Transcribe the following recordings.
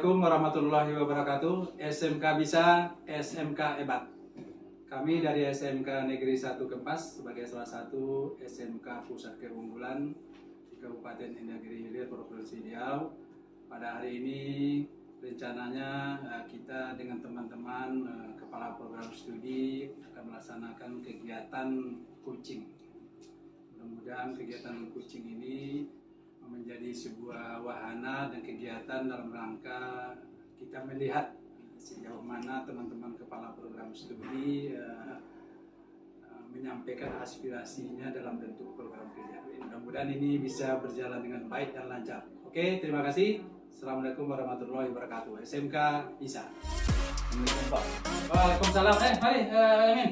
Assalamualaikum warahmatullahi wabarakatuh. SMK Bisa, SMK Hebat. Kami dari SMK Negeri 1 Kempas sebagai salah satu SMK pusat keunggulan di Kabupaten Indahgiri Hilir, Provinsi Riau. Pada hari ini rencananya kita dengan teman-teman kepala program studi akan melaksanakan kegiatan coaching. Mudah-mudahan kegiatan coaching ini menjadi sebuah wahana dan kegiatan dalam rangka kita melihat sejauh mana teman-teman kepala program studi menyampaikan aspirasinya dalam bentuk program kerja. Mudah-mudahan ini bisa berjalan dengan baik dan lancar. Oke, terima kasih. Assalamualaikum warahmatullahi wabarakatuh. SMK Bisa. Waalaikumsalam. Mari, Amin.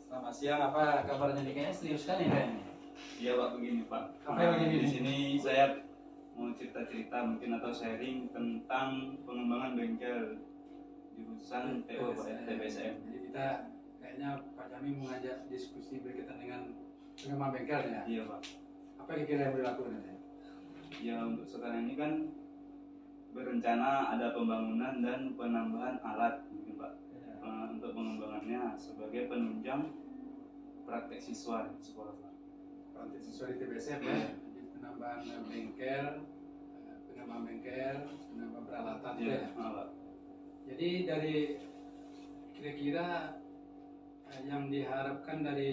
Selamat siang. Apa kabarnya nih? Kayaknya serius kan ini kayaknya. Iya Pak, begini Pak. Apa yang begini? Di sini saya mau cerita-cerita mungkin atau sharing tentang pengembangan bengkel jurusan TO Pak, TBSM. Jadi kita kayaknya Pak Jami mengajak diskusi berkaitan dengan pengembangan bengkel ya. Iya Pak. Apa kira-kira yang dilakukan nanti? Ya untuk sekarang ini kan berencana ada pembangunan dan penambahan alat gitu Pak. Ya. Untuk pengembangannya sebagai penunjang praktek siswa di sekolah Pak. Praktek siswa di TBSM ya. Jadi penambahan bengkel, penambahan peralatan Iya, ya. Pak. Jadi dari kira-kira yang diharapkan dari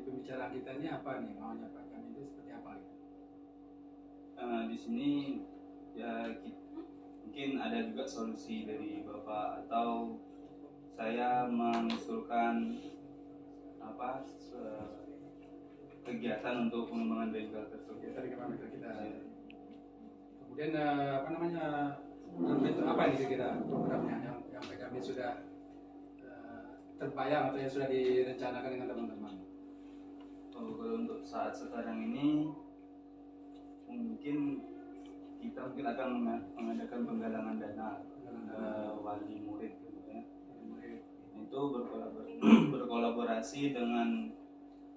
pembicaraan kita ini apa nih maunya Pak Jami itu seperti apa gitu? Di sini ya mungkin ada juga solusi dari Bapak atau saya mengusulkan apa kegiatan untuk pengembangan bengkel tersebut. Kegiatan pengembangan bengkel kita. Kemudian apa namanya dalam bentuk apa ini kira-kira programnya yang Pak Jami sudah terbayang atau yang sudah direncanakan dengan teman-teman? Kalau untuk saat sekarang ini mungkin kita akan mengadakan penggalangan dana wali murid gitu ya. Itu berkolaborasi dengan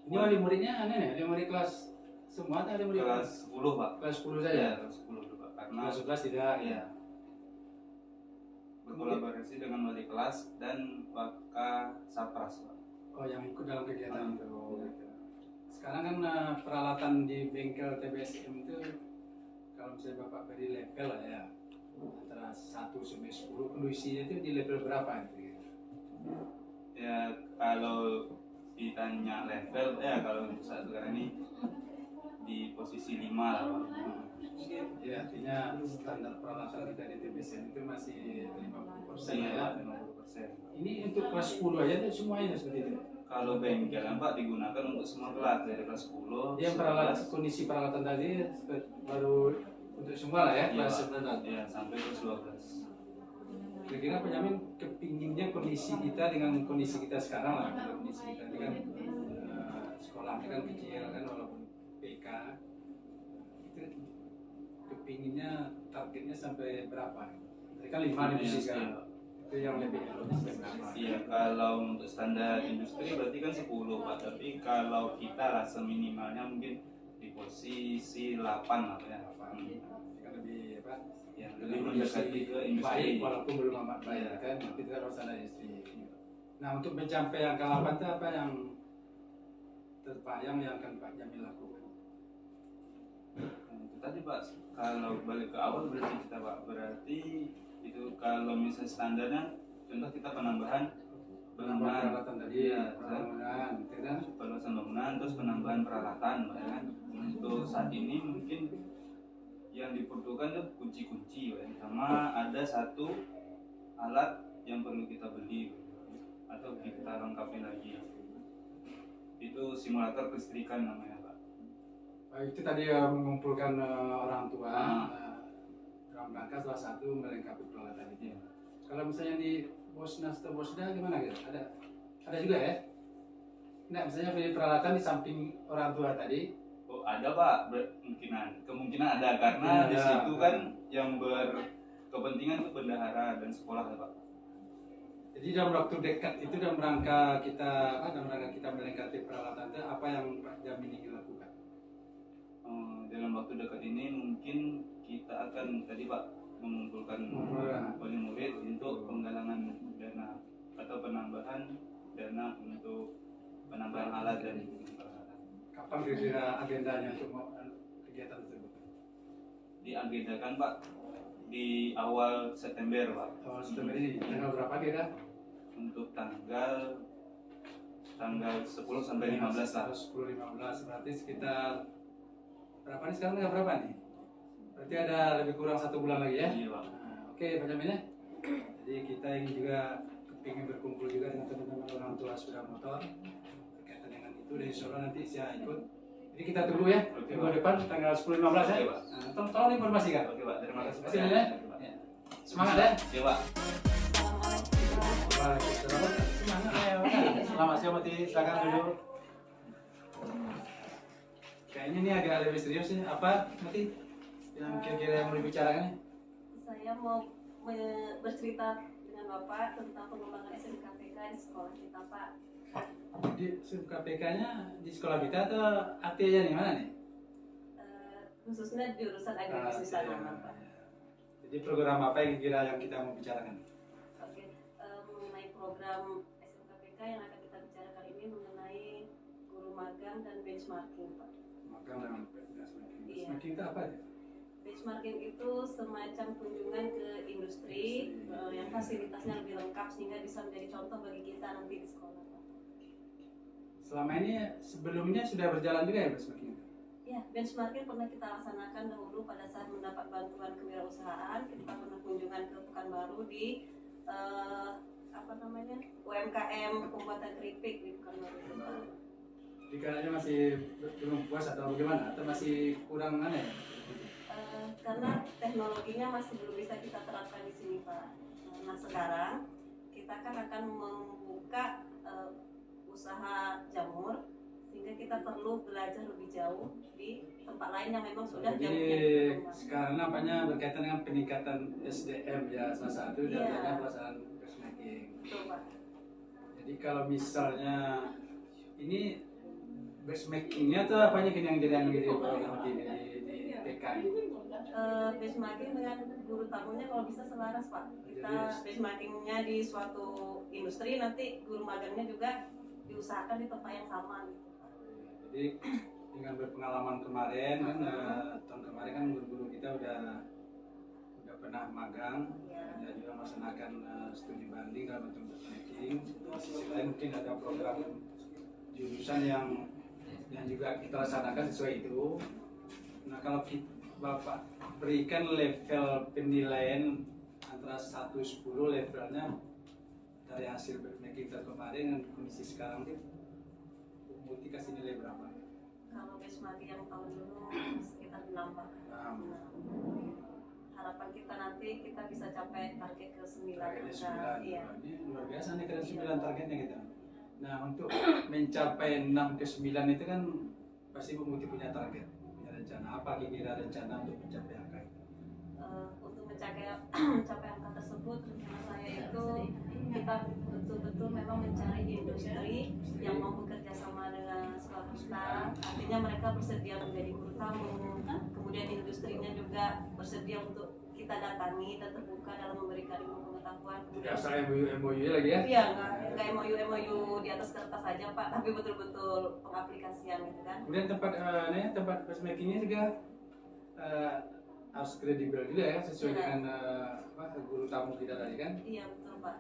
ini wali muridnya aneh nih, wali murid kelas semua atau wali murid kelas 10 Pak. Kelas 10 saja. Ya, kelas 10 dulu Pak. Karena kelas 11 tidak. ya. Berkolaborasi dengan wali kelas dan Waka Sapras Pak. Oh, yang ikut dalam kegiatan itu. Gitu. Sekarang kan peralatan di bengkel TBSM itu kalau misalnya Bapak beri level lah ya, antara 1 sampai 10, kondisinya itu di level berapa itu? Ya kalau ditanya level ya kalau untuk saat sekarang ini di posisi 5 lah Pak. Ya artinya standar peralatan kita di TBSM itu masih 50% Iya, ya. 50%. Ini untuk kelas 10 aja tuh semuanya seperti itu. Kalau bengkel Pak digunakan untuk semua kelas dari kelas 10. Yang peralatan kondisi peralatan tadi baru untuk semua lah ya, kelas 11. Ya, sampai kelas 12. Kira-kira penjamin kepinginnya kondisi kita dengan kondisi kita sekarang lah. Kondisi kita ini kan sekolah ini kan kecil kan walaupun PK itu kepinginnya targetnya sampai berapa? Tadi kan 5 di posisi sekarang. Itu yang lebih logis berapa? Iya, kalau untuk standar industri berarti kan 10 Pak, tapi kalau kita lah seminimalnya mungkin di posisi 8 lah ya. Kan lebih apa? Ya, lebih mendekati ke industri. Baik walaupun belum amat baik kan, tapi kita harus ada industri. Nah untuk mencapai angka 8 itu apa yang terbayang yang akan Pak Jamil lakukan? Itu tadi Pak, kalau balik ke awal berarti kita Pak, berarti itu kalau misalnya standarnya contoh kita penambahan peralatan tadi ya, bangunan gitu kan, perluasan bangunan terus penambahan peralatan Pak ya kan. Untuk saat ini mungkin yang diperlukan tuh kunci-kunci Pak, sama ada satu alat yang perlu kita beli atau kita lengkapi lagi, itu simulator kelistrikan namanya Pak. Itu tadi mengumpulkan orang tua dalam rangka salah satu melengkapi peralatan itu. Kalau misalnya di Bosnas atau Bosda gimana gitu? Ada juga ya? Nah misalnya beli peralatan di samping orang tua tadi. Oh ada Pak, kemungkinan ada karena di situ kan yang berkepentingan itu bendahara dan sekolah ya Pak. Jadi dalam waktu dekat itu dalam rangka kita melengkapi peralatan itu apa yang Pak Jamin ingin lakukan? Dalam waktu dekat ini mungkin kita akan tadi Pak mengumpulkan Mengumpulkan. wali murid untuk penggalangan dana atau penambahan dana untuk penambahan alat dan peralatan. Kapan kira-kira agendanya untuk kegiatan tersebut? Diagendakan Pak di awal September Pak. Awal September ini, tanggal berapa kira? Untuk tanggal 10 sampai 15 lah. 10-15 berarti sekitar berapa nih sekarang, tanggal berapa nih? Berarti ada lebih kurang 1 bulan lagi ya? Iya Pak. Nah, oke Pak Jamin ya. Jadi kita ini juga ingin berkumpul juga dengan teman-teman orang tua sepeda motor berkaitan dengan itu, dan insya Allah nanti saya ikut. Jadi kita tunggu ya, Oke, minggu Pak. depan tanggal 10-15 ya. Oke, Pak. Nah, tolong informasikan. Oke Pak, terima kasih Pak. Terima kasih, ya. Oke, Pak. Semangat ya. Oke Pak. Waalaikumsalam. Semangat ya. Selamat siang Mati, silakan duduk. Kayaknya ini agak lebih serius nih. Apa Mati yang kira-kira yang mau dibicarakan? Saya mau bercerita dengan Bapak tentang pengembangan SMKPK di sekolah kita, Pak. Di KPK-nya di sekolah kita atau artinya nih mana nih? Khususnya jurusan agribisnis tanaman, Pak. Jadi program apa yang kira yang kita mau bicarakan? Oke, mengenai program SMKPK yang akan kita bicarakan kali ini mengenai guru magang dan benchmarking, Pak. Magang dan benchmarking. Iya. Benchmarking itu apa ya? Benchmarking itu semacam kunjungan ke industri yang fasilitasnya lebih lengkap sehingga bisa menjadi contoh bagi kita nanti di sekolah, Pak. Selama ini sebelumnya sudah berjalan juga ya benchmarking? Ya, benchmarking pernah kita laksanakan dahulu pada saat mendapat bantuan kewirausahaan. Kita pernah kunjungan ke Pekanbaru di UMKM pembuatan keripik di Pekanbaru itu, Pak. Jadi kayaknya masih belum puas atau bagaimana? Atau masih kurang aneh? Karena teknologinya masih belum bisa kita terapkan di sini, Pak. Nah, sekarang kita kan akan membuka usaha jamur, sehingga kita perlu belajar lebih jauh di tempat lain yang memang sudah Jadi jamurnya dikembangkan. sekarang apanya berkaitan dengan peningkatan SDM ya, salah satu Iya. datanya pelaksanaan benchmarking. Betul, Pak. Jadi kalau misalnya ini benchmarkingnya tuh apanya yang jadi yang di TK ini? Benchmarking dengan guru tamunya kalau bisa selaras, Pak. Kita benchmarkingnya di suatu industri, nanti guru magangnya juga diusahakan di tempat yang sama gitu, Pak. Jadi dengan berpengalaman kemarin kan tahun kemarin kan guru-guru kita udah pernah magang, Ya. dan juga melaksanakan studi banding dalam bentuk benchmarking. Di sisi lain mungkin ada program jurusan yang juga kita laksanakan sesuai itu. Nah kalau Bapak berikan level penilaian antara 1-10 levelnya dari hasil benchmarking kita kemarin dan kondisi sekarang itu, Muti kasih nilai berapa? Kalau benchmarking yang tahun dulu sekitar 6, Pak. Nah, Harapan kita nanti kita bisa capai target ke 9. targetnya 9. Iya. Ini luar biasa nih, keren 9 targetnya kita. Nah untuk mencapai 6 ke 9 itu kan pasti Bu Muti punya target, punya rencana. Apa kira-kira rencana untuk mencapai angka itu? Untuk mencapai angka tersebut, rencana saya itu kita betul-betul memang mencari industri yang mau bekerja sama dengan sekolah kita. Artinya mereka bersedia menjadi guru tamu, kemudian industrinya juga bersedia untuk kita datangi dan terbuka dalam memberikan ilmu pengetahuan. Tidak asal MOU lagi ya? Iya, nggak MOU di atas kertas saja, Pak, tapi betul-betul pengaplikasian gitu kan. Kemudian tempat benchmarkingnya juga harus kredibel juga ya, sesuai Iya. dengan guru tamu kita tadi kan. Iya, betul, Pak.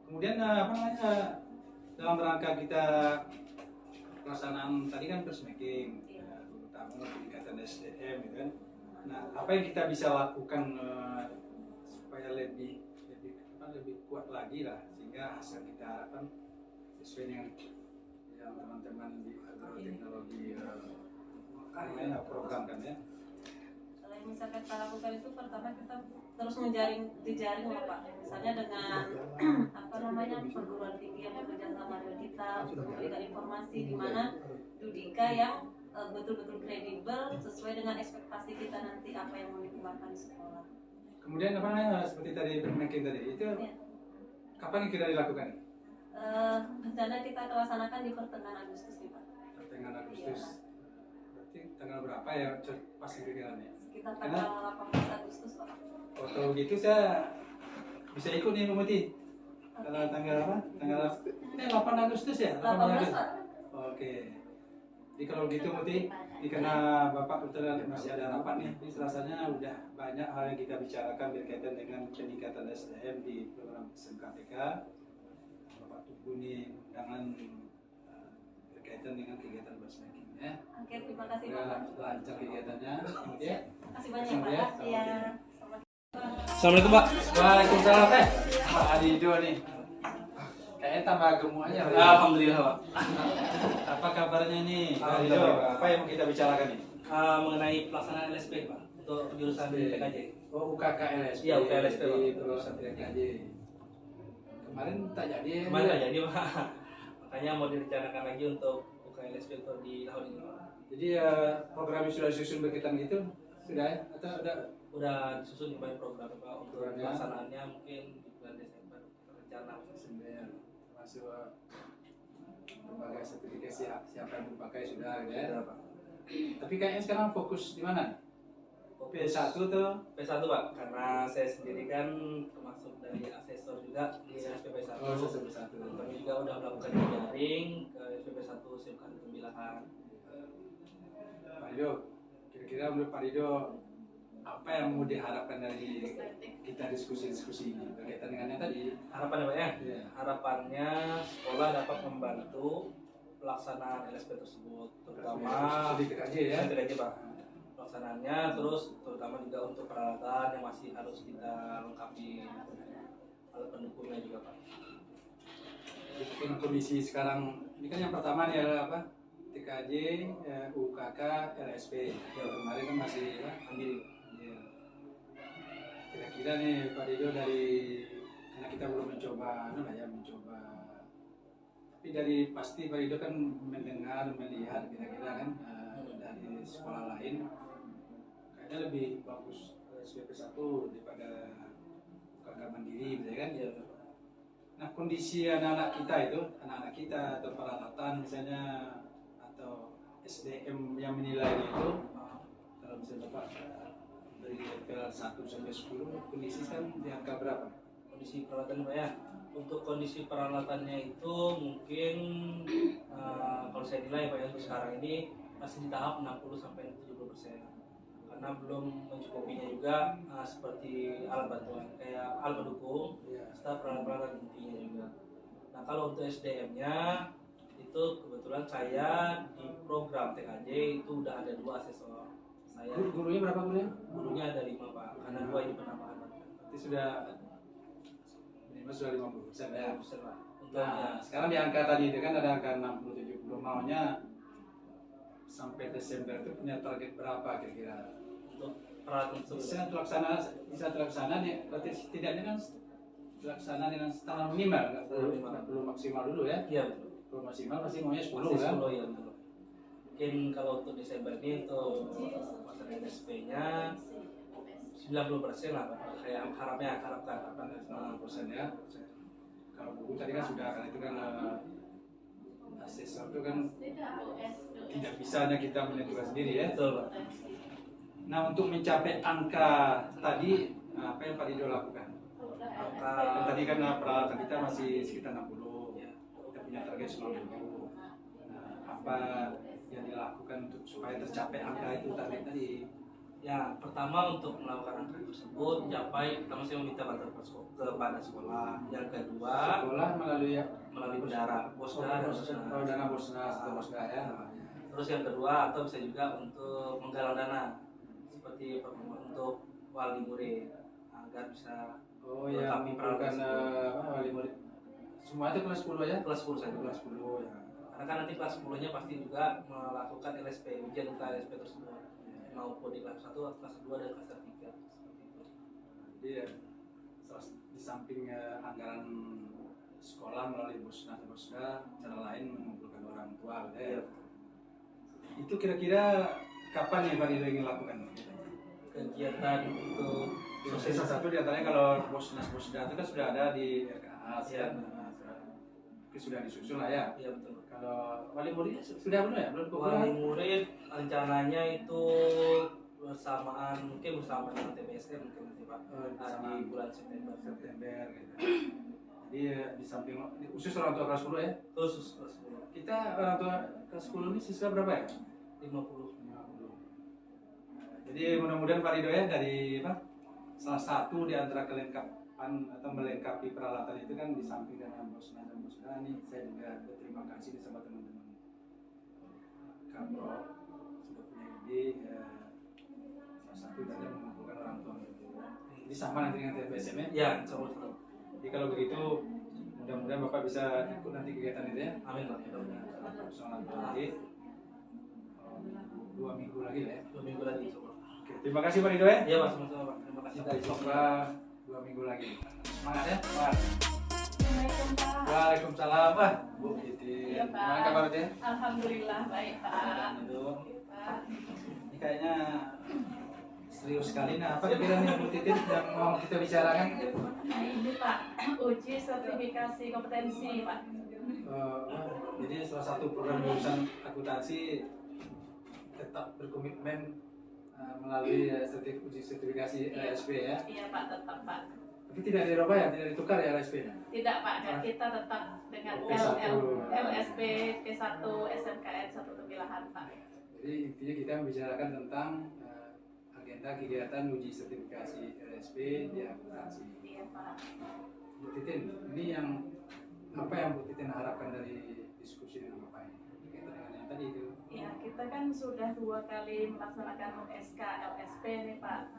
Kemudian dalam rangka kita pelaksanaan tadi kan benchmarking, guru tamu, peningkatan SDM gitu kan. Nah, apa yang kita bisa lakukan supaya lebih kuat lagi lah, sehingga hasil kita harapkan sesuai dengan yang teman-teman di agroteknologi program kan ya. Kalau yang misalkan kita lakukan itu, pertama kita terus jejaring lah, Pak. Misalnya dengan perguruan tinggi yang bekerja sama dengan kita untuk memberikan informasi di mana Dudika yang betul-betul kredibel sesuai dengan ekspektasi kita nanti apa yang mau dikembangkan di sekolah. Kemudian seperti tadi benchmarking tadi itu Ya. kapan kira dilakukan? Rencana kita akan laksanakan di pertengahan Agustus nih, Pak. Pertengahan Agustus. Berarti tanggal berapa ya pas kira-kiranya? Sekitar tanggal 18 Agustus Pak. Oh, kalau gitu saya bisa ikut nih Pak Muti. Kalau tanggal apa? Tanggal ini 8 Agustus ya? 18 Pak. Oke. Jadi kalau gitu Muti, ini karena Bapak kebetulan masih ada rapat nih, ini rasanya udah banyak hal yang kita bicarakan berkaitan dengan peningkatan SDM di program SMKPK. Bapak tunggu nih undangan berkaitan dengan kegiatan Basmaking ya. Oke, terima kasih Semoga Pak. lancar kegiatannya. Ya. Terima kasih banyak Pak. Iya. Assalamualaikum Pak. Waalaikumsalam Pak Adido nih. Kayaknya tambah gemuk aja. Alhamdulillah Pak. Apa kabarnya nih Pak Adido? Alhamdulillah. Apa yang mau kita bicarakan nih? Mengenai pelaksanaan LSP Pak untuk jurusan TKJ. Oh, UKK LSP. Iya, UKK LSP, Pak. Di jurusan TKJ. Kemarin tak jadi ya? Kemarin nggak jadi Pak. Makanya mau direncanakan lagi untuk UKK LSP untuk di tahun ini Pak. Jadi program yang sudah disusun berkaitan gitu sudah ya? Atau udah? Udah disusun banyak program Pak untuk Programnya? pelaksanaannya mungkin di bulan Desember rencana. Sembilan masuk lembaga sertifikasi siapa yang dipakai sudah gitu ya? Sudah, Pak. Tapi kayaknya sekarang fokus di mana? Fokus P1 tuh? P1 Pak, karena saya sendiri kan termasuk dari asesor juga di LSP P1. Oh, satu satu. Kami juga udah melakukan jaring ke LSP P1 SMK Tembilahan. Pak Rido, kira-kira menurut Pak Rido apa yang mau diharapkan dari kita diskusi-diskusi ini berkaitan dengan yang tadi? Harapannya Pak ya? Iya. Harapannya sekolah dapat membantu pelaksanaan LSP tersebut, terutama sedikit aja ya. sedikit aja Pak pelaksanaannya, terus terutama juga untuk peralatan yang masih harus kita lengkapi, alat pendukungnya juga Pak. Jadi dengan kondisi sekarang ini kan yang pertama nih adalah apa? TKJ, UKK, LSP. Ya, kemarin kan masih ya, Mandiri. ya. Kira-kira nih Pak Rido dari karena kita belum mencoba, mencoba. Tapi dari pasti Pak Rido kan mendengar, melihat kira-kira kan dari sekolah lain kayaknya lebih bagus SPP 1 daripada UKK Mandiri, gitu kan? Iya. Nah, kondisi anak-anak kita atau peralatan misalnya atau SDM yang menilai itu, kalau misalnya Bapak dari level 1 sampai 10, kondisi kan di angka berapa? Kondisi peralatan Pak ya. Untuk kondisi peralatannya itu mungkin kalau saya nilai Pak ya untuk sekarang ini masih di tahap 60 sampai 70%. Karena belum mencukupinya juga seperti alat bantuan kayak alat pendukung, serta peralatan intinya juga. Nah, kalau untuk SDM-nya itu kebetulan saya di program TKJ itu udah ada 2 asesor. Saya Gurunya berapa gurunya? gurunya ada 5 Pak, karena 2 ini penambahan Pak. Berarti sudah minimal sudah 50% ya. Bisa, Pak. Untuk Nah, sekarang di angka tadi itu kan ada angka 60-70, maunya sampai Desember itu punya target berapa kira-kira? untuk peralatan tersebut. Bisa terlaksana nih, berarti setidaknya kan terlaksana dengan standar minimal, nggak perlu maksimal dulu ya. Iya betul. Kalau maksimal pasti maunya 10 Masih kan? 10 ya betul. Mungkin kalau untuk Desember ini untuk pelaksanaan SP-nya 90% lah Pak. Saya harapkan 90% ya. Kalau guru tadi kan sudah, karena itu kan asesor itu kan tidak bisanya kita menentukan sendiri ya. Betul Pak. Nah, untuk mencapai angka tadi apa yang Pak Rido lakukan? Kan tadi kan peralatan kita masih sekitar 60, kita punya target 90. Nah, apa yang dilakukan untuk supaya tercapai angka itu target tadi? Ya, pertama untuk melakukan angka tersebut mencapai, pertama saya meminta bantuan kepada sekolah. Yang kedua Sekolah melalui melalui bendara, Bosda dan Bosda. dana Bosnas atau Bosda ya. Terus yang kedua atau bisa juga untuk menggalang dana seperti untuk wali murid agar bisa Oh ya, melengkapi peralatan bukan tersebut. wali murid. Semua itu kelas 10 aja? Kelas 10 saja. Kelas 10 ya. Karena kan nanti kelas 10-nya pasti juga melakukan LSP, ujian untuk LSP tersebut. Maupun di kelas 1, kelas 2 dan kelas 3 seperti itu. Jadi ya, di samping anggaran sekolah melalui Bosnas dan Bosda, cara lain mengumpulkan orang tua gitu ya. Itu kira-kira kapan ya Pak Rido ingin lakukan? Kegiatan untuk Salah satu di antaranya kalau Bosnas Bosda itu kan sudah ada di RKAS Iya. kan, sudah disusun lah ya. Iya betul. Kalau wali murid sudah belum ya? Belum Wali murid rencananya itu mungkin bersama dengan TBSM mungkin nanti Pak. Di bulan September. Gitu. Jadi di samping khusus orang tua kelas 10 ya. Khusus kelas 10. Kita orang tua kelas 10 ini siswa berapa ya? 50. Jadi mudah-mudahan Pak Rido ya dari salah satu di antara kelengkapan atau melengkapi peralatan itu kan di samping dengan bosna dan bosna nih, saya juga berterima kasih sama teman-teman Kapro sudah punya ide salah satu tadi mengumpulkan orang tua. Jadi sama nanti dengan TPSM ya? Ya, insya Allah. Jadi kalau begitu mudah-mudahan Bapak bisa ikut nanti kegiatan itu ya. Amin Pak. Soal nanti 2 minggu lagi lah ya. 2 minggu lagi insya Allah. Oke, terima kasih Pak Rido ya. Iya Pak, sama-sama Pak. Terima kasih. Sampai jumpa 2 minggu lagi. Semangat ya. Semangat. Assalamualaikum Pak. Waalaikumsalam. Wah, Bu Titi. Iya, Pak. Gimana kabarnya? Alhamdulillah baik Pak. Aduh, Pak. ini kayaknya serius sekali. Nah, apa kira nih Bu Titin yang mau kita bicarakan? Nah ini Pak, uji sertifikasi kompetensi Pak. Jadi salah satu program jurusan akuntansi tetap berkomitmen melalui uji sertifikasi LSP ya. Iya Pak, tetap Pak. Tapi tidak dirubah ya, tidak ditukar ya LSP-nya. Tidak Pak, dan kita tetap dengan P1. LSP P1 SMKN 1 Tembilahan Pak. Jadi intinya kita membicarakan tentang agenda kegiatan uji sertifikasi LSP di akuntansi. Iya Pak. Bu Titin, ini apa yang Bu Titin harapkan dari diskusi dengan Bapak ini? Berkaitan dengan yang tadi itu. Ya, kita kan sudah 2 kali melaksanakan USK LSP nih Pak.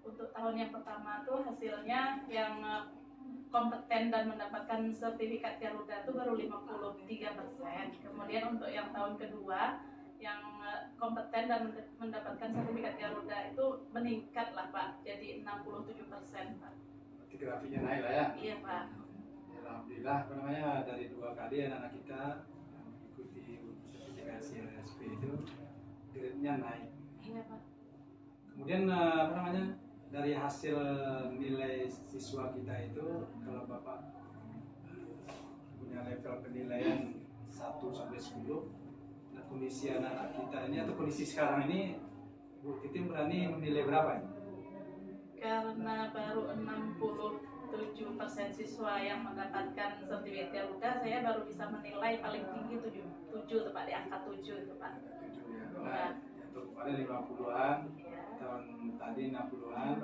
Untuk tahun yang pertama tuh hasilnya yang kompeten dan mendapatkan sertifikat Garuda itu baru 53%. Kemudian untuk yang tahun kedua yang kompeten dan mendapatkan sertifikat Garuda itu meningkat lah Pak, jadi 67% Pak. Berarti grafiknya naik lah ya. Iya Pak. Ya, alhamdulillah dari 2 kali anak-anak kita yang mengikuti uji sertifikasi LSP itu grade-nya naik. Iya Pak. Kemudian dari hasil nilai siswa kita itu kalau Bapak punya level penilaian 1 sampai 10, nah kondisi anak-anak kita ini atau kondisi sekarang ini Bu Titin berani menilai berapa ini? Karena baru 67% siswa yang mendapatkan sertifikat Garuda, saya baru bisa menilai paling tinggi 7 tepat di angka 7 itu Pak. 7 ya. Nah, untuk kemarin 50-an, tahun tadi 60-an.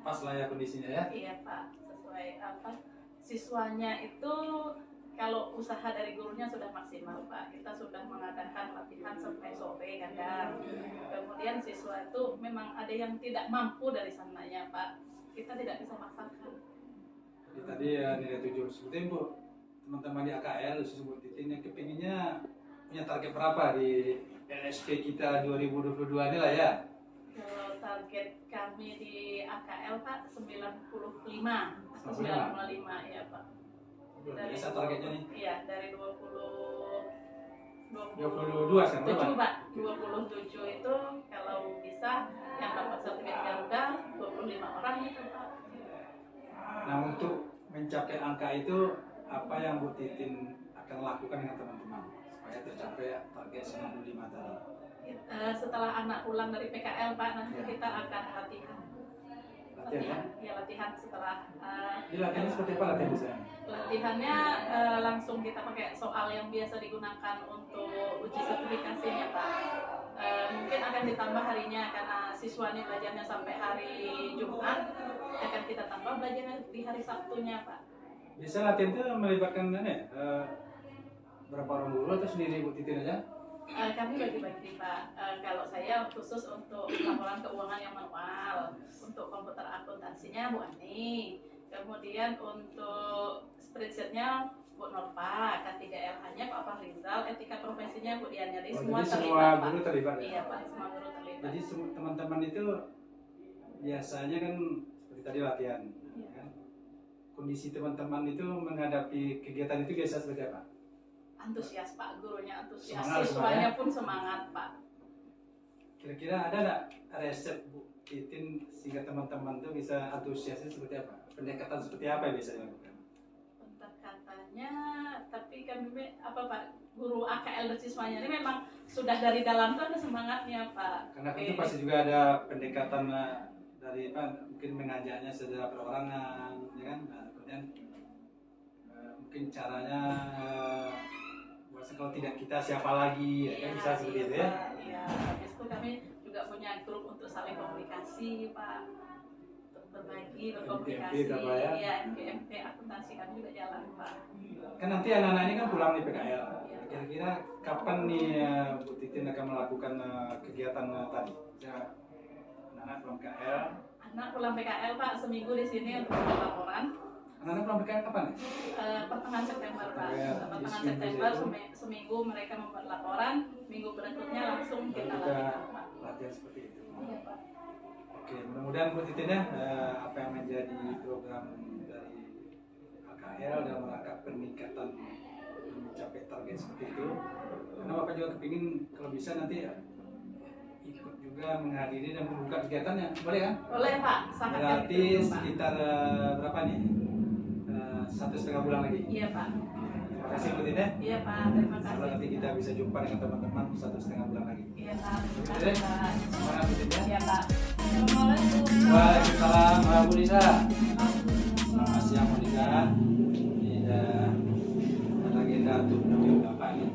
Pas lah ya kondisinya ya. Iya Pak, sesuai siswanya itu kalau usaha dari gurunya sudah maksimal Pak. Kita sudah mengadakan latihan sampai sore kadang. Kemudian siswa itu memang ada yang tidak mampu dari sananya Pak. Kita tidak bisa maksakan. Jadi tadi ya nilai 7 sebutin Bu, teman-teman di AKL khusus Bu Titin yang kepinginnya punya target berapa di LSP kita 2022 ini lah ya. Kalau target kami di AKL Pak 95 atau 95 ya Pak. Dari biasa targetnya nih. Iya, dari 22 sekarang berapa? 7 Pak. 27 itu kalau bisa yang dapat sertifikat Garuda 25 orang itu Pak. Nah untuk mencapai angka itu apa yang Bu Titin akan lakukan dengan teman-teman supaya tercapai target 95 tadi? Setelah anak pulang dari PKL Pak, nanti Ya. kita akan latihan. Latihan ya? Ya latihan setelah Di latihannya seperti apa latihan misalnya? latihannya langsung kita pakai soal yang biasa digunakan untuk uji sertifikasinya Pak. Mungkin akan ditambah harinya karena siswa ini belajarnya sampai hari Jumat, akan kita tambah belajarnya di hari Sabtunya Pak. Biasa latihan itu melibatkan berapa orang guru atau sendiri Bu Titin aja? Kami bagi-bagi Pak. Kalau saya khusus untuk laporan keuangan yang manual, untuk komputer akuntansinya Bu Ani, kemudian untuk spreadsheetnya Bu Norpa, K3LH-nya Pak Fahrizal, etika profesinya Bu Dian. Jadi semua jadi semua terlibat Pak. guru terlibat ya? Iya Pak, semua guru terlibat. Jadi teman-teman itu biasanya kan seperti tadi latihan, Iya. kan? Kondisi teman-teman itu menghadapi kegiatan itu biasa seperti apa? Antusias Pak, gurunya antusias, Semangat, siswanya pun semangat Pak. Kira-kira ada nggak resep Bu Titin sehingga teman-teman itu bisa antusiasnya seperti apa? Pendekatan seperti apa yang bisa dilakukan? Pendekatannya tapi kami apa Pak, guru AKL dan siswanya ini memang sudah dari dalam tuh ada semangatnya Pak. Karena Oke. itu pasti juga ada pendekatan dari apa, mungkin mengajaknya secara perorangan, ya kan? Nah, kemudian mungkin caranya bahwa kalau tidak kita siapa lagi, ya kan bisa seperti itu ya? Pak. Iya, habis itu kami juga punya grup untuk saling komunikasi Pak, untuk berbagi, berkomunikasi. MGMP berapa ya? Iya, MGMP akuntansi kami juga jalan Pak. Kan nanti anak-anak ini kan pulang di PKL. Kira-kira kapan nih Bu Titin akan melakukan kegiatan tadi? Ya, anak-anak pulang PKL. Anak pulang PKL Pak, seminggu di sini untuk membuat laporan. Anak-anak pulang PKL kapan ya? Pertengahan September Pak. Pertengahan Seminggu September itu. seminggu mereka membuat laporan, minggu berikutnya langsung kita Kita latihan Pak. latihan seperti itu. Iya Pak. Oke, mudah-mudahan Bu Titin ya, apa yang menjadi program dari AKL dalam rangka peningkatan mencapai target seperti itu. Karena Bapak juga kepingin kalau bisa nanti ya ikut juga menghadiri dan membuka kegiatannya, boleh kan? Boleh Pak, sangat kami Berarti dukung, Pak. sekitar berapa nih? 1,5 bulan lagi. Iya Pak. Terima kasih Bu Titin ya. Iya Pak, terima Semoga kasih. nanti kita bisa jumpa dengan teman-teman 1,5 bulan lagi. Iya Pak, terima Oke, kasih Pak. semangat Bu Titin ya. Iya Pak. Assalamualaikum. Waalaikumsalam, Bu Lisa. Selamat siang Bu Lisa. Ini ada agenda untuk menemui Bapak nih.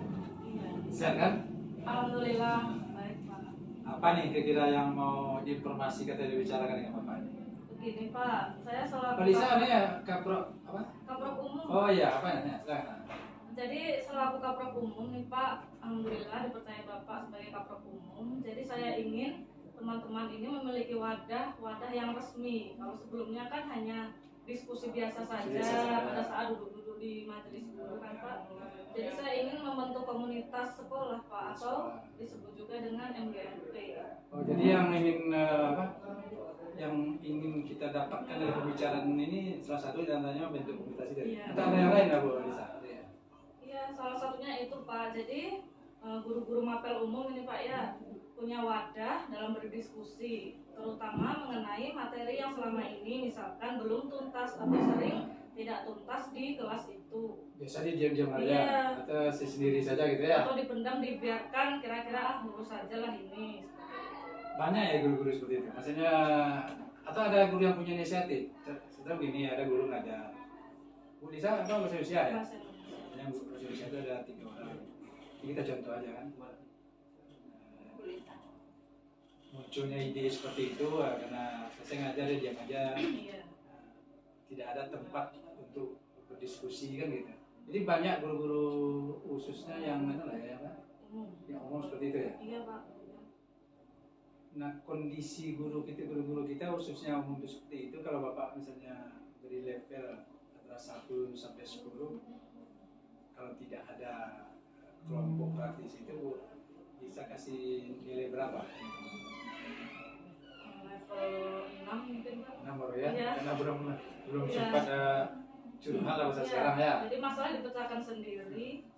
Iya. Sehat kan? Alhamdulillah baik Pak. Apa nih kira-kira yang mau diinformasikan atau dibicarakan dengan Bapak ini? Begini Pak, saya selaku Pak Lisa ini ya Kaprok apa? Kaprok Umum. Oh iya, apa ya? Silakan. Jadi selaku Kaprok Umum nih Pak, alhamdulillah dipercaya Bapak sebagai Kaprok Umum. Jadi saya ingin teman-teman ini memiliki wadah yang resmi. Kalau sebelumnya kan hanya diskusi biasa saja Biasa saja. pada saat duduk-duduk di majelis guru kan Pak. Jadi saya ingin membentuk komunitas sekolah Pak, atau disebut juga dengan MGMP. Oh, jadi yang ingin apa? Yang ingin kita dapatkan dari pembicaraan ini salah satu di antaranya bentuk komunitas itu. Iya. Atau ada yang lain nggak Bu Lisa? Iya, salah satunya itu Pak. Jadi guru-guru mapel umum ini Pak ya punya wadah dalam berdiskusi, terutama mengenai materi yang selama ini misalkan belum tuntas atau sering tidak tuntas di kelas itu. Biasa dia diam-diam aja Iya. atau sendiri saja gitu ya. Atau dipendam, dibiarkan kira-kira lurus saja lah ini. Banyak ya guru-guru seperti itu. Maksudnya atau ada guru yang punya inisiatif. Setelah begini ada guru ngajar. Bu Lisa apa bahasa Indonesia ya? Bahasa Indonesia. Yang bahasa Indonesia itu ada 3 orang. Ini kita contoh aja kan. Munculnya ide seperti itu karena saya ngajar dia diam aja. Iya. Tidak ada tempat untuk berdiskusi kan gitu. Jadi banyak guru-guru khususnya yang mana lah ya, Pak? Umum. Yang umum seperti itu ya. Iya Pak. Nah kondisi guru-guru kita khususnya umum itu seperti itu. Kalau Bapak misalnya dari level antara 1 sampai 10, kalau tidak ada kelompok praktis itu bisa kasih nilai berapa? Level 6 mungkin Pak. 6 baru ya? Iya. Karena belum Iya. sempat curhat lah bahasa Iya. sekarang ya. Jadi masalah dipecahkan sendiri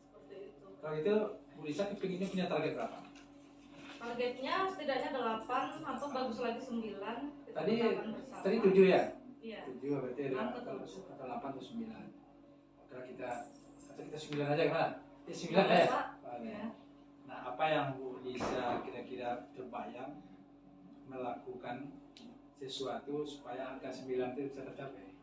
seperti itu. Kalau itu Bu Lisa kepinginnya punya target berapa? Targetnya setidaknya 8 atau bagus lagi 9. Kita Tadi pecahkan bersama. tadi 7 ya? Iya. 7 berarti ada 6 atau atau 8 atau 9. Kalau kita 9 aja gimana? Ya 9 ya? Pak. Oh, Iya. Nah, apa yang Bu Lisa kira-kira terbayang melakukan sesuatu supaya angka 9 itu bisa tercapai?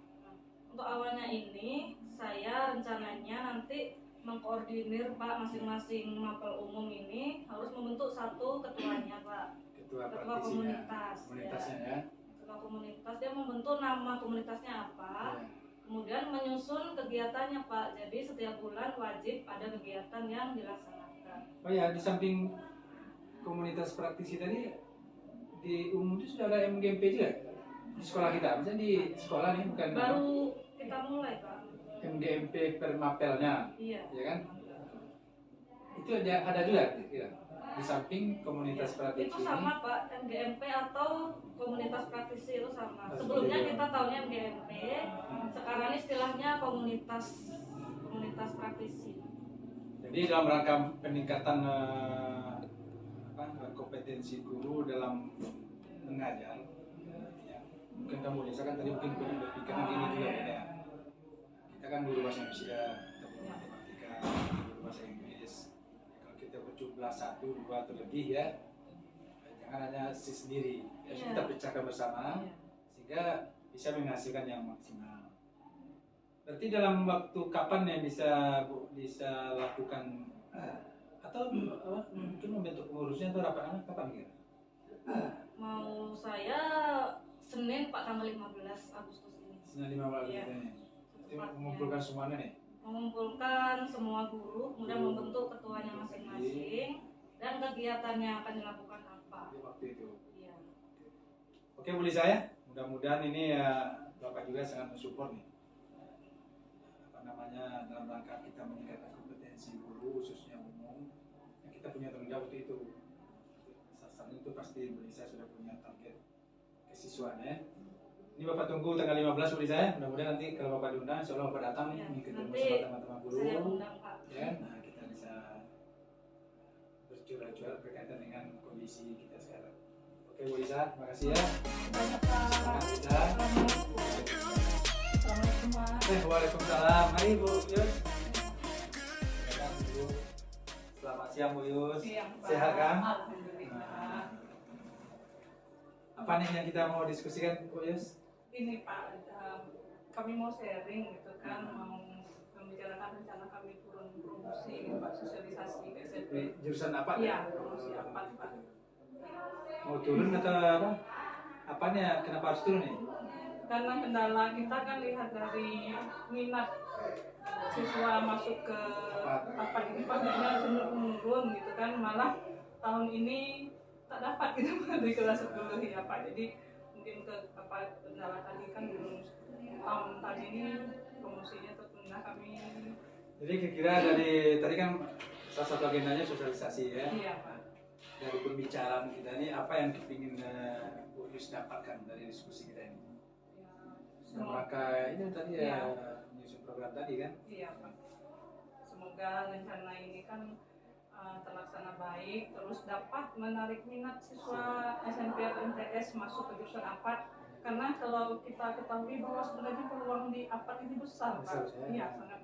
Untuk awalnya ini saya rencananya nanti mengkoordinir Pak, masing-masing mapel umum ini harus membentuk satu ketuanya Pak. Ketua Ketua praktisinya, komunitasnya ya. Ketua komunitas dia membentuk nama komunitasnya apa, Ya. kemudian menyusun kegiatannya Pak. Jadi setiap bulan wajib ada kegiatan yang dilaksanakan. Oh ya, di samping komunitas praktisi tadi di umum itu sudah ada MGMP juga di sekolah kita. Misalnya di sekolah nih bukan Baru kita mulai Pak. MGMP per mapelnya, Iya. ya kan? Itu ada juga ya. Di samping komunitas praktisi Itu sama Pak, MGMP atau komunitas praktisi itu sama. Oh, Sebelumnya seperti itu. kita tahunya MGMP, sekarang ini istilahnya komunitas praktisi. Jadi dalam rangka peningkatan kompetensi guru dalam mengajar, ya, mungkin kamu Lisa kan tadi mungkin punya berpikiran gini juga ya. Kita kan guru bahasa Indonesia, atau guru matematika bahasa Inggris. Kalau kita berjumlah 1, 2 atau lebih ya, jangan hanya si sendiri. Ya, Iya. kita pecahkan bersama Iya. sehingga bisa menghasilkan yang maksimal. Berarti dalam waktu kapan yang bisa lakukan atau mungkin membentuk pengurusnya atau rapat kapan kira? Mau saya Senin Pak tanggal 15 Agustus ini. Senin 15 Iya. ini. Itu Secepatnya. mengumpulkan semuanya nih. Mengumpulkan semua guru, kemudian membentuk ketuanya masing-masing dan kegiatannya akan dilakukan apa. Di waktu itu. Iya. Oke, Bu Lisa ya. Mudah-mudahan ini ya Bapak juga sangat mensupport nih. Apa namanya dalam rangka kita meningkatkan kompetensi guru khususnya umum. Yang kita punya tanggung jawab waktu itu. Sasaran itu pasti Bu Lisa sudah punya target kesiswaan ya. Ini Bapak tunggu tanggal 15 Bu Lisa ya. Mudah-mudahan nanti kalau Bapak diundang, insya Allah Bapak datang nih, Ya, ketemu nanti sama teman-teman guru. Saya undang Pak. Ya, nah kita bisa bercurah-curah berkaitan dengan kondisi kita sekarang. Oke Bu Lisa, terima kasih ya. Banyak Pak. Lisa. Assalamualaikum Pak. Waalaikumsalam. Mari Bu Yus. Datang, Bu. Selamat siang Bu Yus. Siang, Pak. Sehat kan? Alhamdulillah. Apa nih yang kita mau diskusikan Bu Yus? Ini Pak, kami mau sharing gitu kan, mau membicarakan rencana kami turun promosi gitu, Pak, sosialisasi ke SMP. Jurusan apa? Iya, promosi apa Pak? Mau turun atau apa? Apanya? Kenapa harus turun nih? Karena kendala kita kan lihat dari minat siswa masuk ke apa ini Pak, kayaknya cenderung menurun gitu kan, malah tahun ini tak dapat gitu Pak di kelas 10 ya Pak. Jadi mungkin ke apa kendala tadi kan belum tahun tadi ini promosinya tertunda kami. Jadi kira-kira dari tadi kan salah satu agendanya sosialisasi ya. Iya Pak. Dari pembicaraan kita ini apa yang ingin Bu Yus dapatkan dari diskusi kita ini? Ya, Dalam rangka ini tadi Iya. menyusun program tadi kan? Iya Pak. Semoga rencana ini kan terlaksana baik, terus dapat menarik minat siswa SMP atau MTS masuk ke jurusan APAT. Karena kalau kita ketahui bahwa sebenarnya peluang di APAT ini besar, Pak. Besar, ya. Iya, sangat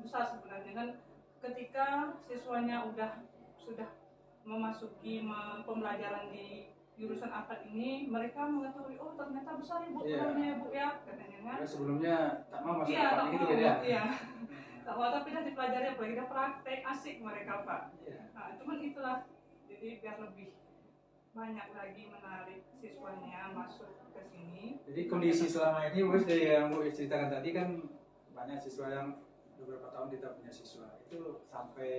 besar sebenarnya kan. Ketika siswanya sudah memasuki pembelajaran di jurusan APAT ini, mereka mengetahui, oh ternyata besar ya Bu, Iya. peluangnya ya Bu ya, katanya kan. Ya, sebelumnya tak mau masuk Iya, apa tak gitu mau. kan ya? Iya. Tak mau, tapi udah dipelajari apalagi udah praktek, asik mereka Pak. Iya. Nah, cuman itulah, jadi biar lebih banyak lagi menarik siswanya masuk ke sini. Jadi kondisi selama ini Bu Yus dari yang Bu Yus ceritakan tadi kan banyak siswa yang beberapa tahun kita punya siswa itu sampai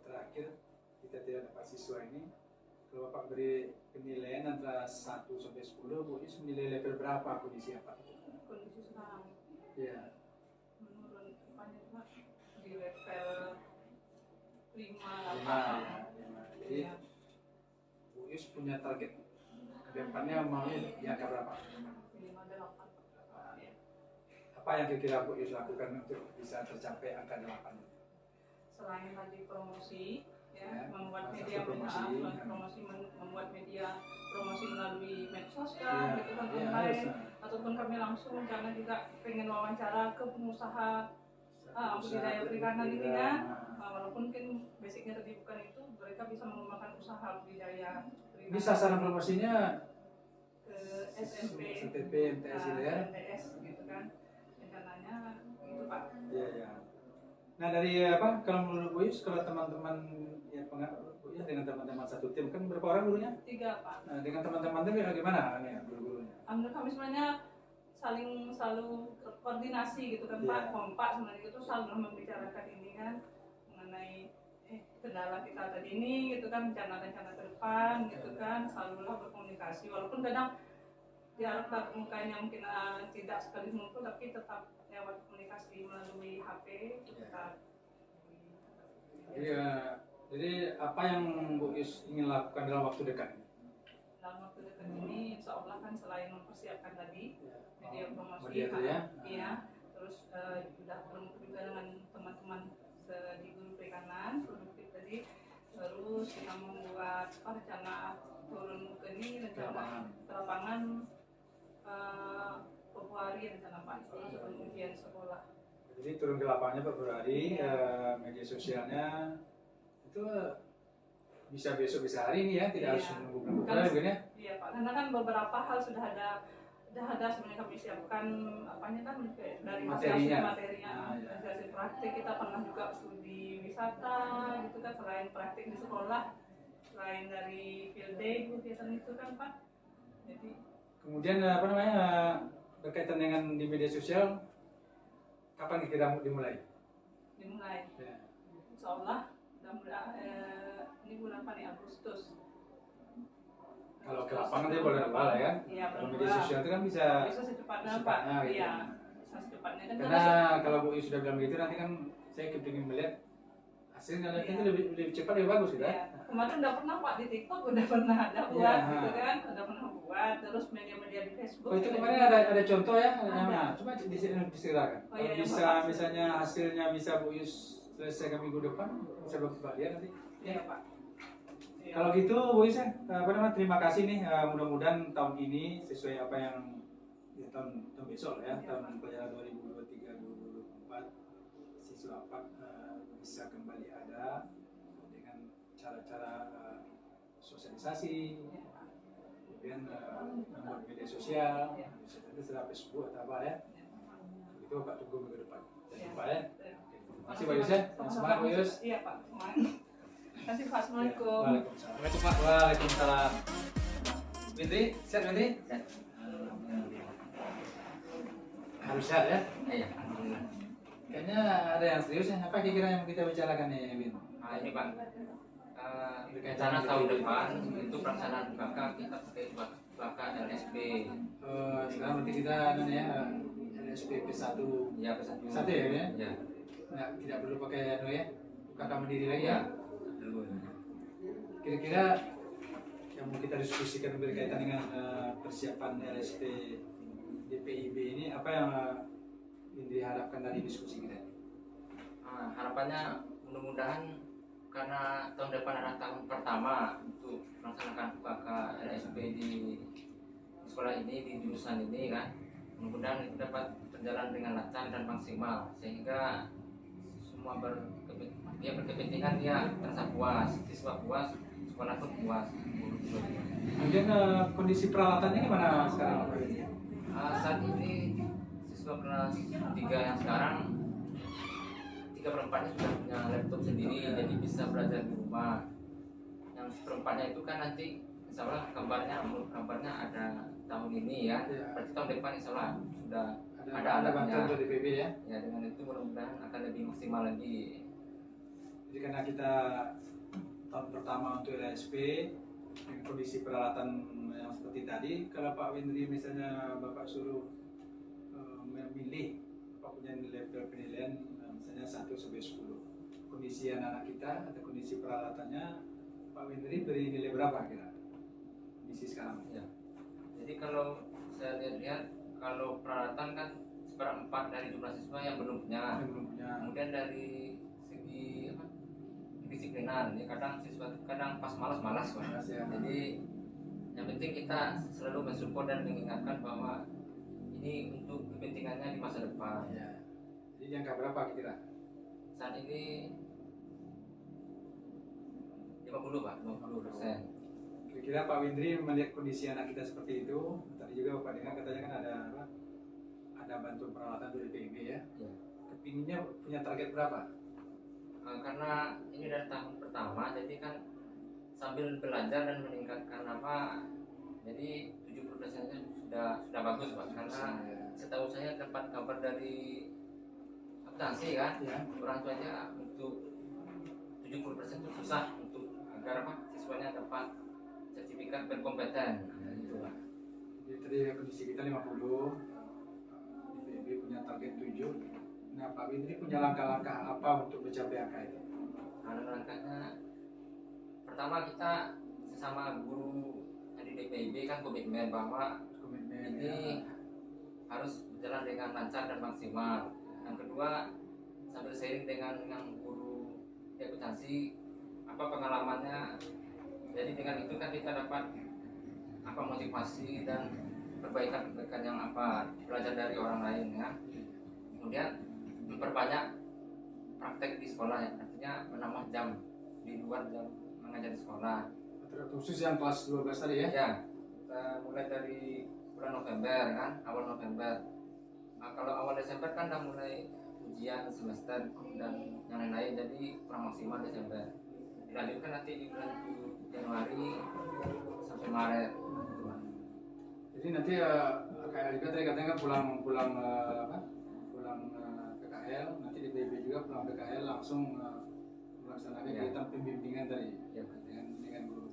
terakhir kita tidak dapat siswa ini. Kalau Bapak beri penilaian antara 1 sampai 10, Bu Yus menilai level berapa kondisi apa itu? Kondisi sekarang Iya. menurun banyak Pak, di level 5, 5 ya. 8. 5. Jadi Iya. Bu Yus punya target ke depannya mau di angka berapa? 5, 8. Iya. Apa yang kira-kira Bu Yus lakukan untuk bisa tercapai angka 8? Selain tadi promosi, Ya, membuat salah media satu promosi. membuat media promosi melalui medsos Iya, kan, gitu kan iya, online, harus. ataupun kami langsung karena juga pengen wawancara ke pengusaha budidaya perikanan ini kan. Walaupun mungkin basicnya tadi bukan itu, mereka bisa mengembangkan usaha budidaya Ini perikanan sasaran promosinya ke SMP, STP, MTS gitu ya? MTS gitu kan, rencananya itu Pak. Iya, iya. Nah dari apa? Kalau menurut Bu Yus, kalau teman-teman ya Bu Yus dengan teman-teman satu tim kan berapa orang dulunya? 3 Pak. Nah, dengan teman-teman tim gimana nih guru-gurunya? Alhamdulillah kami sebenarnya selalu koordinasi gitu kan Pak, Iya. kompak sebenarnya itu selalu membicarakan ini kan mengenai kendala kita tadi ini gitu kan, rencana-rencana ke depan gitu kan, selalulah berkomunikasi walaupun kadang jarak tatap mukanya mungkin tidak sekali ngumpul tapi tetap lewat komunikasi melalui HP kita. Jadi apa yang Bu Yus ingin lakukan dalam waktu dekat? Dalam waktu dekat ini insya Allah kan selain mempersiapkan tadi media promosi, Media itu ya? iya, terus sudah bertemu juga dengan teman-teman di guru perikanan produktif tadi, terus kita membuat rencana turun ke ini, rencana ke lapangan Februari rencana Pak, sebelum ujian sekolah. Jadi Jadi turun ke lapangnya Pak Burhadi, media sosialnya itu bisa besok bisa hari ini ya, tidak harus Iya. menunggu bulan Kan- mungkin ya. Iya Pak, karena kan beberapa hal sudah ada sebenarnya kami siapkan apanya kan kayak dari Materinya. hasil materinya, Ah, iya. dari hasil praktik kita pernah juga studi wisata gitu kan, selain praktik di sekolah, selain dari field day kegiatan itu kan Pak. Jadi Kemudian apa namanya berkaitan dengan di media sosial, kapan kira dimulai? dimulai, Ya. insya Allah ini bulan apa nih, Agustus. Kalau ke lapangan dia boleh dua lah ya. Iya, Kalau boleh media dua. sosial itu kan bisa. Bisa secepatnya Pak. Secepatnya, gitu. Iya, bisa secepatnya kan. Karena kalau Bu Yu sudah bilang begitu, nanti kan saya kepingin melihat hasilnya nanti itu lebih cepat lebih bagus gitu Iya. ya. Kemarin udah pernah Pak di TikTok udah pernah ada buat Iya, gitu ha. kan, udah pernah buat, terus media-media di Facebook. Oh itu juga kemarin gitu. ada contoh ya, Ada. nah, coba diserahkan. Oh, iya, Kalau yang bisa Bapak- misalnya hasilnya bisa Bu Yus selesaikan minggu depan, bisa Bapak lihat nanti. Iya Pak. Iya. Kalau gitu Bu Yus ya, apa namanya, terima kasih nih, mudah-mudahan tahun ini sesuai apa yang ya, tahun besok lah ya, Iya, tahun pelajaran 2023-2024 siswa apa bisa kembali ada dengan cara-cara sosialisasi, Iya, Pak. kemudian membuat media sosial, Iya. itu sudah Facebook atau apa ya, itu Pak tunggu minggu depan. Iya. Pak ya. Iya. Terima kasih Pak Yus ya, semangat Pak Yus. Iya Pak, semangat. Terima kasih Pak, Assalamualaikum. Waalaikumsalam. Waalaikumsalam. Waalaikumsalam. Windri, sehat Windri? Harus sehat ya? Iya. Kayaknya ada yang serius ya. Apa kira-kira yang kita bicarakan nih, Win? Nah, ini Pak, rencana tahun depan itu pelaksanaan baka kita pakai baka LSP. Sekarang nanti kita ya LSPP 1 Ya ke Satu ya, ya? Ya. Nggak, tidak perlu pakai ya, kakak mandiri lagi Ya. ya. Dulu. Kira-kira yang mau kita diskusikan berkaitan dengan persiapan LSP DPIB ini, apa yang Indri harapkan dari diskusi kita? Harapannya mudah-mudahan karena tahun depan adalah tahun pertama untuk melaksanakan baka LSP di sekolah ini, di jurusan ini kan, mudah-mudahan itu dapat berjalan dengan lancar dan maksimal sehingga semua berkepentingan dia merasa puas, siswa puas, sekolah pun puas. Kemudian kondisi peralatannya gimana sekarang? Saat ini siswa kelas 3 yang sekarang 3/4-nya sudah punya laptop sendiri, jadi bisa belajar di rumah. Yang seperempatnya itu kan nanti insya Allah kabarnya ada tahun ini ya, Iya. berarti tahun depan insya Allah sudah Ada alatnya. bantuan dari DPB ya. Ya dengan itu mudah-mudahan akan lebih maksimal lagi. Jadi karena kita tahun pertama untuk LSP dengan kondisi peralatan yang seperti tadi, kalau Pak Windri misalnya Bapak suruh memilih Bapak punya level penilaian misalnya 1 sampai 10, kondisi anak-anak kita atau kondisi peralatannya Pak Windri beri nilai berapa kira? Kondisi sekarang? Ya. Jadi kalau saya lihat kalau peralatan kan 1/4 dari jumlah siswa yang belum punya. Yang belum punya. Kemudian dari segi apa? Kedisiplinan, ya kadang siswa kadang pas malas Pak. Malas, ya. Jadi yang penting kita selalu mensupport dan mengingatkan bahwa ini untuk kepentingannya di masa depan. Ya. Jadi angka berapa kira? Saat ini 50 Pak, 50%. Kira-kira Pak Windri melihat kondisi anak kita seperti itu, tadi juga Bapak dengar katanya kan ada apa? Ada bantuan peralatan dari PIB ya. Ya. Kepinginnya punya target berapa? Karena ini dari tahun pertama, jadi kan sambil belajar dan meningkatkan apa, jadi 70%-nya sudah bagus Pak. Karena setahu saya dapat kabar dari akuntansi kan, Ya. orang tuanya untuk 70% itu susah untuk agar apa siswanya dapat sertifikat berkompeten. Nah, gitu Pak. Jadi tadi kondisi kita 50, PIB punya target 7. Nah Pak Windri punya langkah-langkah apa untuk mencapai angka itu? Nah, langkahnya pertama kita sesama guru di DPIB kan komitmen bahwa Komitmen ini ya. harus berjalan dengan lancar dan maksimal. Yang kedua, sambil sharing dengan yang guru akuntansi apa pengalamannya. Jadi dengan itu kan kita dapat apa motivasi dan perbaikan yang apa belajar dari orang lain ya. Kemudian memperbanyak praktek di sekolah ya, artinya menambah jam di luar jam mengajar di sekolah. Khusus yang kelas 12 tadi ya? Ya, kita mulai dari bulan November kan, awal November. Nah, kalau awal Desember kan udah mulai ujian semester dan yang lain-lain, jadi kurang maksimal Desember. Dilanjutkan nanti di bulan Januari sampai Maret. Gitu, Pak. Jadi nanti kayak juga tadi katanya kan pulang PKL, nanti di PB juga pulang PKL langsung melaksanakan Ya. kegiatan pembimbingan tadi Ya, Pak. dengan guru.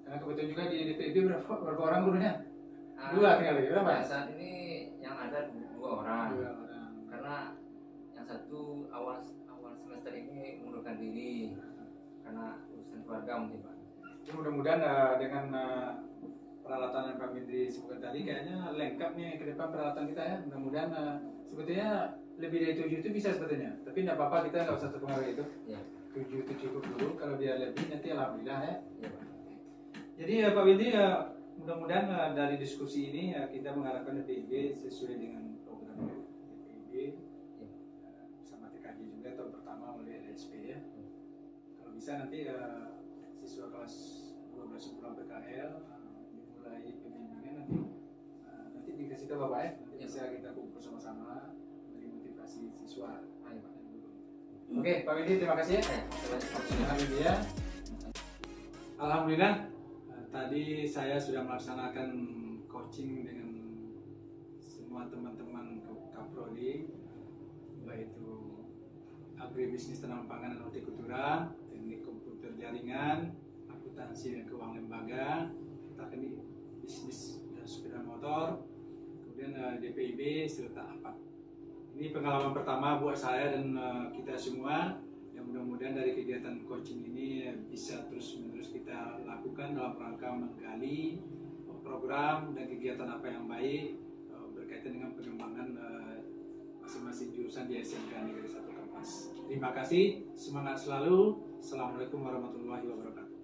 Karena kebetulan juga di PB berapa orang gurunya? Ah, Dua tinggal lagi berapa? ya, saat ini yang ada dua orang. Dua orang. Karena yang satu awal semester ini mengundurkan diri karena urusan keluarga mungkin, Pak. Jadi mudah-mudahan dengan peralatan yang kami disebutkan tadi kayaknya lengkap nih ke depan peralatan kita ya. Mudah-mudahan sebetulnya lebih dari 7 itu bisa sebetulnya. Tapi tidak apa-apa, kita nggak usah terpengaruh itu. Ya, 7 itu cukup dulu. Kalau dia lebih nanti alhamdulillah ya. ya, Pak. Jadi Pak Windy, mudah-mudahan dari diskusi ini kita mengharapkan DPIB sesuai dengan program DPIB bersama TKJ juga tahun pertama melalui LSP ya. Kalau bisa nanti siswa kelas 12 pulang PKL dimulai pembimbingan nanti dikasih tahu Bapak ya. Nanti bisa kita kumpul sama-sama memberi motivasi siswa. Ayo, Pak. Oke, Pak Windy, terima kasih ya. Alhamdulillah. Alhamdulillah. Tadi saya sudah melaksanakan coaching dengan semua teman-teman Kaprodi, baik itu agribisnis tanam pangan dan hortikultura, teknik komputer jaringan, akuntansi dan keuangan lembaga, teknik bisnis dan sepeda motor, kemudian DPIB serta APAT. Ini pengalaman pertama buat saya dan kita semua. Mudah-mudahan dari kegiatan coaching ini bisa terus-menerus kita lakukan dalam rangka menggali program dan kegiatan apa yang baik berkaitan dengan pengembangan masing-masing jurusan di SMK Negeri 1 Kampus. Terima kasih, semangat selalu. Assalamualaikum warahmatullahi wabarakatuh.